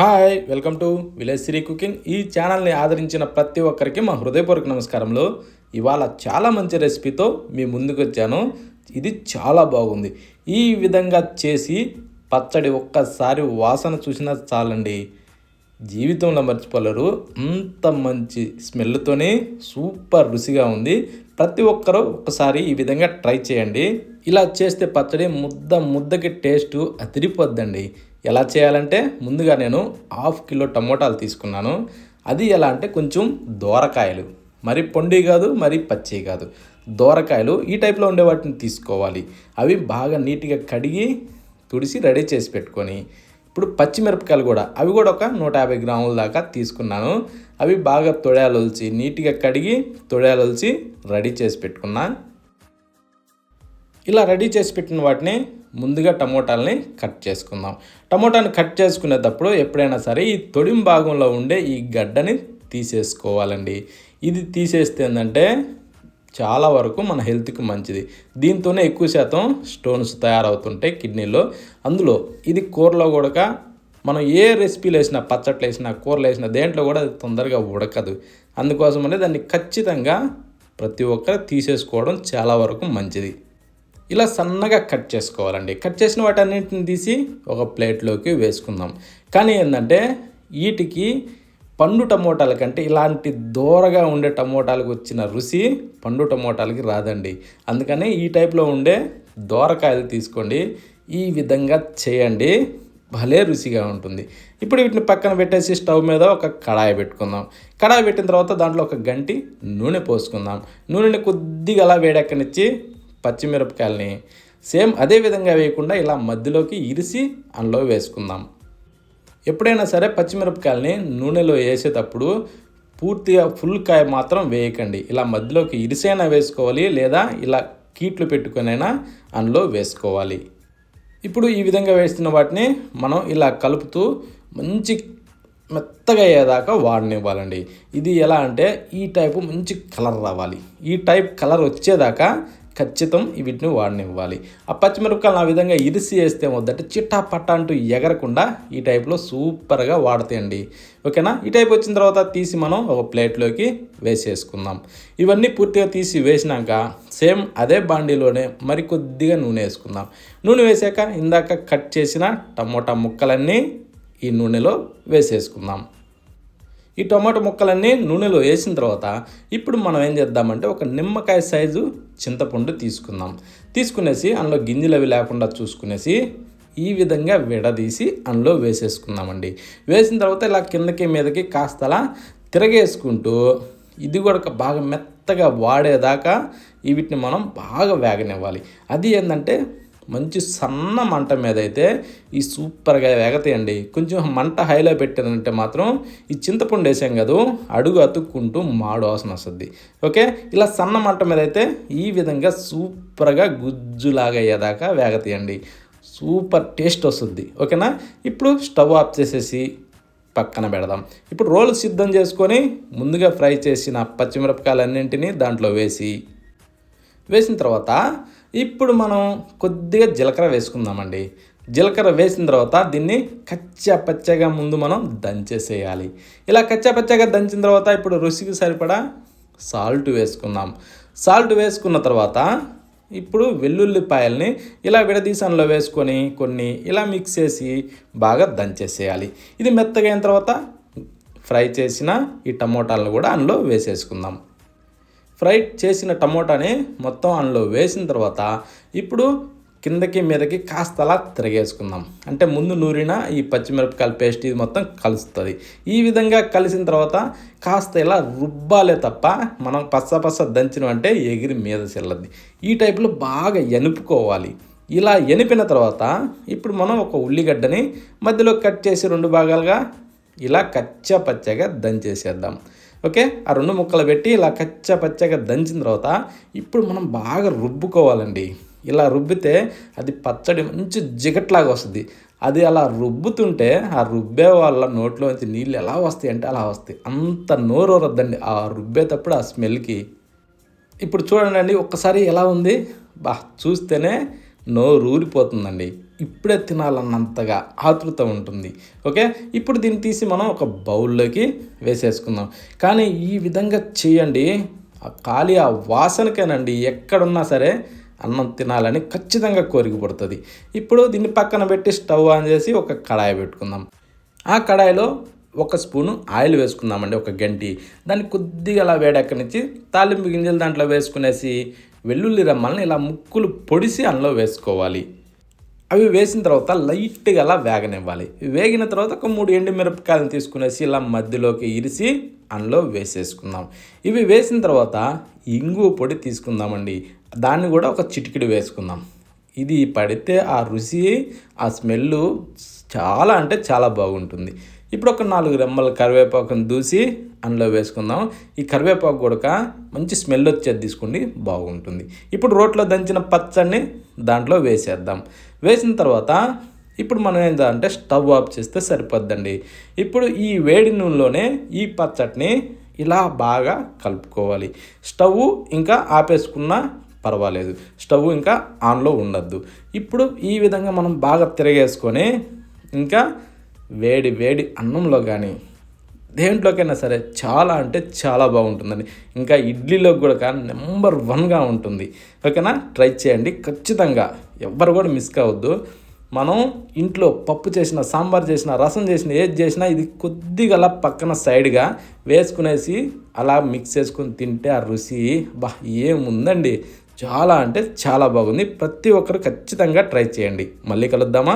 Hi welcome to village Siri cooking. ఈ ఛానల్ని ఆదరించిన ప్రతి ఒక్కరికి మా హృదయపూర్వక నమస్కారములు. ఇవాళ చాలా మంచి రెసిపీతో మీ ముందుకు వచ్చాను. ఇది చాలా బాగుంది. ఈ విధంగా చేసి పచ్చడి ఒక్కసారి వాసన చూసినా చాలండి, జీవితంలో మర్చిపోలేరు. అంత మంచి స్మెల్తోనే సూపర్ రుచిగా ఉంది. ప్రతి ఒక్కరూ ఒక్కసారి ఈ విధంగా ట్రై చేయండి. ఇలా చేస్తే పచ్చడి ముద్దకి టేస్ట్ అదిరిపోద్దండి. ఎలా చేయాలంటే ముందుగా నేను 1/2 కిలో టమోటాలు తీసుకున్నాను. అది ఎలా అంటే కొంచెం దోరకాయలు, మరి పొండి కాదు మరి పచ్చి కాదు, దోరకాయలు ఈ టైప్లో ఉండే వాటిని తీసుకోవాలి. అవి బాగా నీట్గా కడిగి తుడిసి రెడీ చేసి పెట్టుకొని, ఇప్పుడు పచ్చిమిరపకాయలు కూడా అవి కూడా ఒక 150 గ్రాముల దాకా తీసుకున్నాను. అవి బాగా తొడాలొలిచి నీట్గా కడిగి తొడాలొలిచి రెడీ చేసి పెట్టుకున్నా. ఇలా రెడీ చేసి పెట్టిన వాటిని ముందుగా టమోటాలని కట్ చేసుకుందాం. టమోటాని కట్ చేసుకునేటప్పుడు ఎప్పుడైనా సరే ఈ తొడిం భాగంలో ఉండే ఈ గడ్డని తీసేసుకోవాలండి. ఇది తీసేస్తే ఏంటంటే చాలా వరకు మన హెల్త్కి మంచిది. దీంతోనే ఎక్కువ శాతం స్టోన్స్ తయారవుతుంటాయి కిడ్నీలో. అందులో ఇది కూరలో కూడా మనం ఏ రెసిపీలు వేసినా, పచ్చట్లు వేసినా, కూరలు వేసినా దేంట్లో కూడా అది తొందరగా ఉడకదు. అందుకోసమనే దాన్ని ఖచ్చితంగా ప్రతి ఒక్కరు తీసేసుకోవడం చాలా వరకు మంచిది. ఇలా సన్నగా కట్ చేసుకోవాలండి. కట్ చేసిన వాటన్నింటిని తీసి ఒక ప్లేట్లోకి వేసుకుందాం. కానీ ఏంటంటే వీటికి పండు టమోటాల కంటే ఇలాంటి దూరగా ఉండే టమోటాలకు వచ్చిన రుచి పండు టమోటాలకి రాదండి. అందుకని ఈ టైప్లో ఉండే దోరకాయలు తీసుకోండి. ఈ విధంగా చేయండి, భలే రుచిగా ఉంటుంది. ఇప్పుడు వీటిని పక్కన పెట్టేసి స్టవ్ మీద ఒక కడాయి పెట్టుకుందాం. కడాయి పెట్టిన తర్వాత దాంట్లో ఒక గంటి నూనె పోసుకుందాం. నూనెని కొద్దిగా అలా వేడెక్కనిచ్చి పచ్చిమిరపకాయలని సేమ్ అదే విధంగా వేయకుండా ఇలా మధ్యలోకి ఇరిసి అందులో వేసుకుందాం. ఎప్పుడైనా సరే పచ్చిమిరపకాయలని నూనెలో వేసేటప్పుడు పూర్తిగా ఫుల్ కాయ మాత్రం వేయకండి. ఇలా మధ్యలోకి ఇరిసైనా వేసుకోవాలి, లేదా ఇలా కీట్లు పెట్టుకునైనా అందులో వేసుకోవాలి. ఇప్పుడు ఈ విధంగా వేస్తున్న వాటిని మనం ఇలా కలుపుతూ మంచి మెత్తగా అయ్యేదాకా వాడనివ్వాలండి. ఇది ఎలా అంటే ఈ టైపు మంచి కలర్ రావాలి. ఈ టైప్ కలర్ వచ్చేదాకా ఖచ్చితం వీటిని వాడనివ్వాలి. ఆ పచ్చిమిరపకాయలు ఆ విధంగా ఇరిసి వేస్తే వద్దంటే చిట్టా పట్ట అంటూ ఎగరకుండా ఈ టైప్లో సూపర్గా వాడతాయండి. ఓకేనా? ఈ టైప్ వచ్చిన తర్వాత తీసి మనం ఒక ప్లేట్లోకి వేసేసుకుందాం. ఇవన్నీ పూర్తిగా తీసి వేసినాక సేమ్ అదే బాండీలోనే మరికొద్దిగా నూనె వేసుకుందాం. నూనె వేసాక ఇందాక కట్ చేసిన టమోటా ముక్కలన్నీ ఈ నూనెలో వేసేసుకుందాం. ఈ టమాటో ముక్కలన్నీ నూనెలో వేసిన తర్వాత ఇప్పుడు మనం ఏం చేద్దామంటే ఒక నిమ్మకాయ సైజు చింతపండు తీసుకుందాం. తీసుకునేసి అందులో గింజలు అవి లేకుండా చూసుకునేసి ఈ విధంగా విడదీసి అందులో వేసేసుకుందామండి. వేసిన తర్వాత ఇలా కిందకి మీదకి కాస్త అలా తిరగేసుకుంటూ ఇది కూడా బాగా మెత్తగా వాడేదాకా వీటిని మనం బాగా వేగనివ్వాలి. అది ఏంటంటే మంచి సన్న మంట మీద అయితే ఈ సూపర్గా వేగతాయండి. కొంచెం మంట హైలో పెట్టారంటే మాత్రం ఈ చింతపండు వేసాం కదా, అడుగు అతుక్కుంటూ మాడు వాసన వస్తుంది. ఓకే, ఇలా సన్న మంట మీద అయితే ఈ విధంగా సూపర్గా గుజ్జులాగా అయ్యేదాకా వేగతాయండి. సూపర్ టేస్ట్ వస్తుంది. ఓకేనా? ఇప్పుడు స్టవ్ ఆఫ్ చేసేసి పక్కన పెడదాం. ఇప్పుడు రోల్ సిద్ధం చేసుకొని ముందుగా ఫ్రై చేసిన పచ్చిమిరపకాయలన్నింటినీ దాంట్లో వేసిన తర్వాత ఇప్పుడు మనం కొద్దిగా జీలకర్ర వేసుకుందామండి. జీలకర్ర వేసిన తర్వాత దీన్ని కచ్చా పచ్చగా ముందు మనం దంచేసేయాలి. ఇలా కచ్చా పచ్చగా దంచిన తర్వాత ఇప్పుడు రుచికి సరిపడా సాల్ట్ వేసుకుందాం. సాల్ట్ వేసుకున్న తర్వాత ఇప్పుడు వెల్లుల్లిపాయల్ని ఇలా విడదీసంలో వేసుకొని కొన్ని ఇలా మిక్స్ చేసి బాగా దంచేసేయాలి. ఇది మెత్తగా అయిన తర్వాత ఫ్రై చేసిన ఈ టమోటాలను కూడా అందులో వేసేసుకుందాం. ఫ్రై చేసిన టమోటాని మొత్తం అందులో వేసిన తర్వాత ఇప్పుడు కిందకి మీదకి కాస్త అలా తిరగేసుకుందాం. అంటే ముందు నూరిన ఈ పచ్చిమిరపకాయల పేస్ట్ ఇది మొత్తం కలుస్తుంది. ఈ విధంగా కలిసిన తర్వాత కాస్త ఇలా రుబ్బాలే తప్ప మనం పచ్చ దంచిన అంటే ఎగిరి మీద చెల్లద్ది. ఈ టైప్లో బాగా ఎనుపుకోవాలి. ఇలా ఎనిపిన తర్వాత ఇప్పుడు మనం ఒక ఉల్లిగడ్డని మధ్యలో కట్ చేసి 2 భాగాలుగా ఇలా కచ్చా పచ్చగా దంచేసేద్దాం. ఓకే, ఆ 2 ముక్కలు పెట్టి ఇలా కచ్చా పచ్చగా దంచిన తర్వాత ఇప్పుడు మనం బాగా రుబ్బుకోవాలండి. ఇలా రుబ్బితే అది పచ్చడి మంచి జిగట్లాగా వస్తుంది. అది అలా రుబ్బుతుంటే ఆ రుబ్బే వాళ్ళ నోట్లోంచి నీళ్ళు ఎలా వస్తాయి అంటే అలా వస్తాయి. అంత నోరొరద్దండి ఆ రుబ్బేటప్పుడు ఆ స్మెల్కి. ఇప్పుడు చూడండి ఒక్కసారి ఎలా ఉంది, చూస్తేనే నోరు ఊరిపోతుందండి. ఇప్పుడే తినాలన్నంతగా ఆతృత ఉంటుంది. ఓకే, ఇప్పుడు దీన్ని తీసి మనం ఒక బౌల్లోకి వేసేసుకుందాం. కానీ ఈ విధంగా చేయండి, ఆ వాసనకేనండి ఎక్కడున్నా సరే అన్నం తినాలని ఖచ్చితంగా కోరిక పడుతుంది. ఇప్పుడు దీన్ని పక్కన పెట్టి స్టవ్ ఆన్ చేసి ఒక కడాయి పెట్టుకుందాం. ఆ కడాయిలో ఒక స్పూను ఆయిల్ వేసుకుందామండి, ఒక గంటి. దాన్ని కొద్దిగా అలా వేడెక్కనిచ్చి తాలింపు గింజలు దాంట్లో వేసుకునేసి వెల్లుల్లి రెమ్మల్ని ఇలా ముక్కులు పొడిసి అందులో వేసుకోవాలి. అవి వేసిన తర్వాత లైట్గా అలా వేగనివ్వాలి. వేగిన తర్వాత ఒక 3 ఎండుమిరపకాయలను తీసుకునేసి ఇలా మధ్యలోకి ఇరిసి అందులో వేసేసుకుందాం. ఇవి వేసిన తర్వాత ఇంగువ పొడి తీసుకుందామండి, దాన్ని కూడా ఒక చిటికెడు వేసుకుందాం. ఇది పడితే ఆ రుచి, ఆ స్మెల్ చాలా అంటే చాలా బాగుంటుంది. ఇప్పుడు ఒక 4 రెమ్మల కరివేపాకును దూసి అందులో వేసుకుందాం. ఈ కరివేపాకు కూడా మంచి స్మెల్ వచ్చేది తీసుకోండి, బాగుంటుంది. ఇప్పుడు రోట్లో దంచిన పచ్చడిని దాంట్లో వేసేద్దాం. వేసిన తర్వాత ఇప్పుడు మనం ఏంటంటే స్టవ్ ఆఫ్ చేస్తే సరిపోద్దండి. ఇప్పుడు ఈ వేడి నూనెలోనే ఈ పచ్చడిని ఇలా బాగా కలుపుకోవాలి. స్టవ్ ఇంకా ఆపేసుకున్నా పర్వాలేదు, స్టవ్ ఇంకా ఆన్లో ఉండద్దు. ఇప్పుడు ఈ విధంగా మనం బాగా తిరగేసుకొని ఇంకా వేడి వేడి అన్నంలో కానీ దేంట్లోకైనా సరే చాలా అంటే చాలా బాగుంటుందండి. ఇంకా ఇడ్లీలో కూడా నెంబర్ 1గా ఉంటుంది. ఓకేనా, ట్రై చేయండి ఖచ్చితంగా, ఎవ్వరు కూడా మిస్ కావద్దు. మనం ఇంట్లో పప్పు చేసిన, సాంబార్ చేసిన, రసం చేసిన, ఏది చేసినా ఇది కొద్దిగా అలా పక్కన సైడ్గా వేసుకునేసి అలా మిక్స్ చేసుకొని తింటే ఆ రుచి ఏముందండి, చాలా అంటే చాలా బాగుంది. ప్రతి ఒక్కరు ఖచ్చితంగా ట్రై చేయండి. మళ్ళీ కలుద్దామా?